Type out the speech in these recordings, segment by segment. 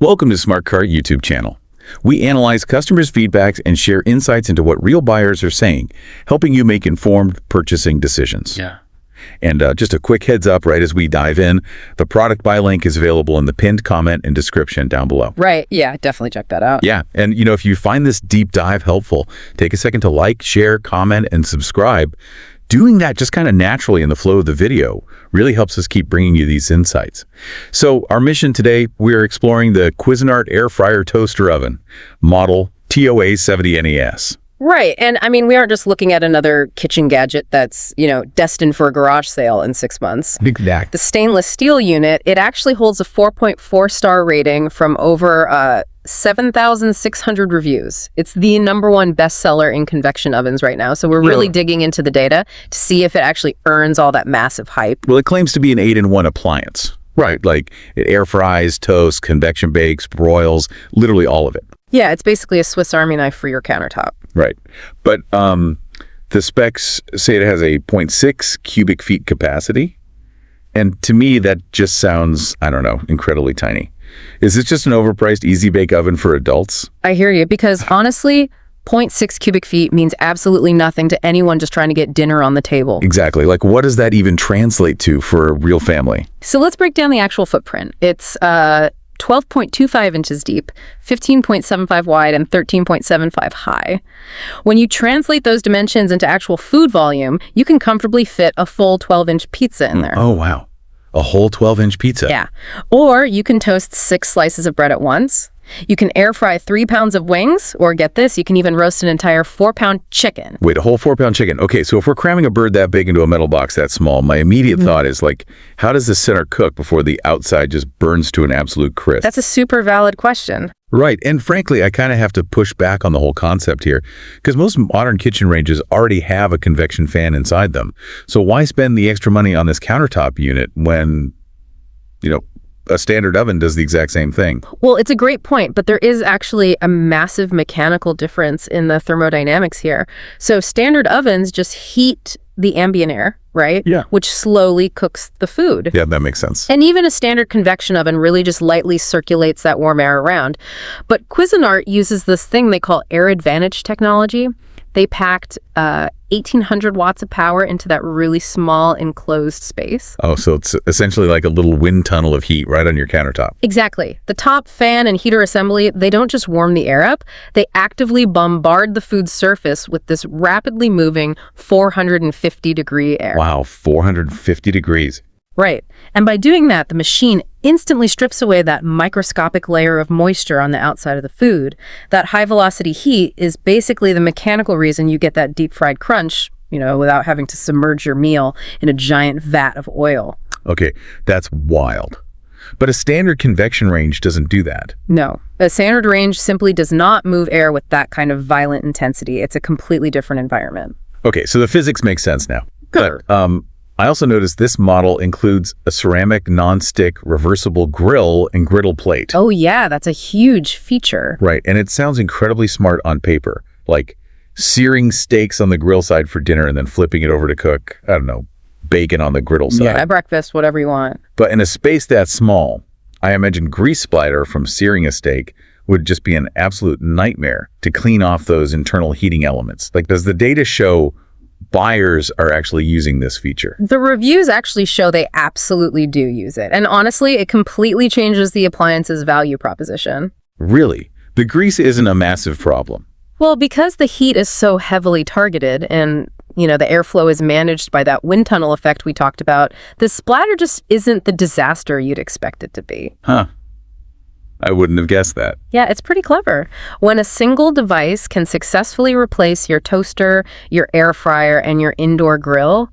Welcome to SmartCart YouTube channel. We analyze customers' feedbacks and share insights into what real buyers are saying, helping you make informed purchasing decisions. Yeah. And just a quick heads up right as we dive in, the product buy link is available in the pinned comment and description down below. Right. Yeah, definitely check that out. Yeah. And if you find this deep dive helpful, take a second to like, share, comment, and subscribe. Doing that just kind of naturally in the flow of the video really helps us keep bringing you these insights. So our mission today, we're exploring the Cuisinart Air Fryer Toaster Oven, model TOA 70 NES. Right. And I mean, we aren't just looking at another kitchen gadget that's, destined for a garage sale in 6 months. Exactly. The stainless steel unit, it actually holds a 4.4-star rating from over 7,600 reviews. It's the #1 bestseller in convection ovens right now. So we're really digging into the data to see if it actually earns all that massive hype. Well, it claims to be an 8-in-1 appliance. Right. Like it air fries, toasts, convection bakes, broils, literally all of it. Yeah, it's basically a Swiss Army knife for your countertop. Right. But the specs say it has a 0.6 cubic feet capacity. And to me, that just sounds, I don't know, incredibly tiny. Is this just an overpriced easy bake oven for adults? I hear you, because honestly, 0.6 cubic feet means absolutely nothing to anyone just trying to get dinner on the table. Exactly. Like, what does that even translate to for a real family? So let's break down the actual footprint. It's 12.25 inches deep, 15.75 wide, and 13.75 high. When you translate those dimensions into actual food volume, you can comfortably fit a full 12-inch pizza in there. Oh, wow. A whole 12-inch pizza. Yeah. Or you can toast 6 slices of bread at once. You can air fry 3 pounds of wings, or get this, you can even roast an entire 4-pound chicken. Wait, a whole 4-pound chicken. Okay, so if we're cramming a bird that big into a metal box that small, my immediate thought is like, how does the center cook before the outside just burns to an absolute crisp? That's a super valid question. Right, and frankly, I kind of have to push back on the whole concept here, because most modern kitchen ranges already have a convection fan inside them. So why spend the extra money on this countertop unit when, a standard oven does the exact same thing? Well, it's a great point, but there is actually a massive mechanical difference in the thermodynamics here. So standard ovens just heat the ambient air, right? Yeah. Which slowly cooks the food. Yeah, that makes sense. And even a standard convection oven really just lightly circulates that warm air around. But Cuisinart uses this thing they call air advantage technology. They packed 1,800 watts of power into that really small enclosed space. Oh, so it's essentially like a little wind tunnel of heat right on your countertop. Exactly. The top fan and heater assembly, they don't just warm the air up, they actively bombard the food surface with this rapidly moving 450-degree air. Wow, 450 degrees. Right. And by doing that, the machine instantly strips away that microscopic layer of moisture on the outside of the food. That high-velocity heat is basically the mechanical reason you get that deep-fried crunch, without having to submerge your meal in a giant vat of oil. Okay, that's wild. But a standard convection range doesn't do that. No. A standard range simply does not move air with that kind of violent intensity. It's a completely different environment. Okay, so the physics make sense now. Good. But, I also noticed this model includes a ceramic non-stick reversible grill and griddle plate. Oh yeah, that's a huge feature. Right, and it sounds incredibly smart on paper, like searing steaks on the grill side for dinner and then flipping it over to cook, I don't know, bacon on the griddle side. Yeah, breakfast, whatever you want. But in a space that small, I imagine grease splatter from searing a steak would just be an absolute nightmare to clean off those internal heating elements. Like, does the data show buyers are actually using this feature? The reviews actually show they absolutely do use it. And honestly, it completely changes the appliance's value proposition. Really? The grease isn't a massive problem? Well, because the heat is so heavily targeted and, the airflow is managed by that wind tunnel effect we talked about, the splatter just isn't the disaster you'd expect it to be. Huh. I wouldn't have guessed that. Yeah, it's pretty clever. When a single device can successfully replace your toaster, your air fryer, and your indoor grill,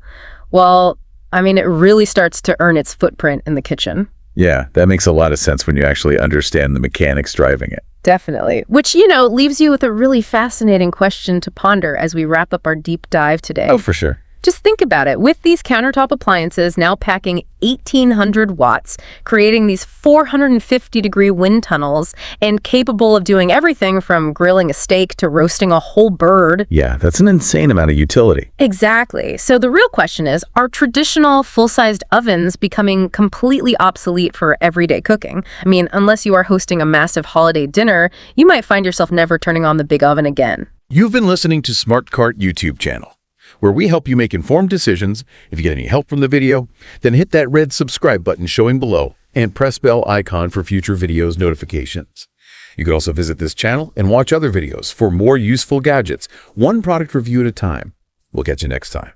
well, it really starts to earn its footprint in the kitchen. Yeah, that makes a lot of sense when you actually understand the mechanics driving it. Definitely. Which, leaves you with a really fascinating question to ponder as we wrap up our deep dive today. Oh, for sure. Just think about it. With these countertop appliances now packing 1,800 watts, creating these 450-degree wind tunnels, and capable of doing everything from grilling a steak to roasting a whole bird. Yeah, that's an insane amount of utility. Exactly. So the real question is, are traditional full-sized ovens becoming completely obsolete for everyday cooking? I mean, unless you are hosting a massive holiday dinner, you might find yourself never turning on the big oven again. You've been listening to SmartCart YouTube channel, where we help you make informed decisions. If you get any help from the video, then hit that red subscribe button showing below and press bell icon for future videos notifications. You can also visit this channel and watch other videos for more useful gadgets, one product review at a time. We'll catch you next time.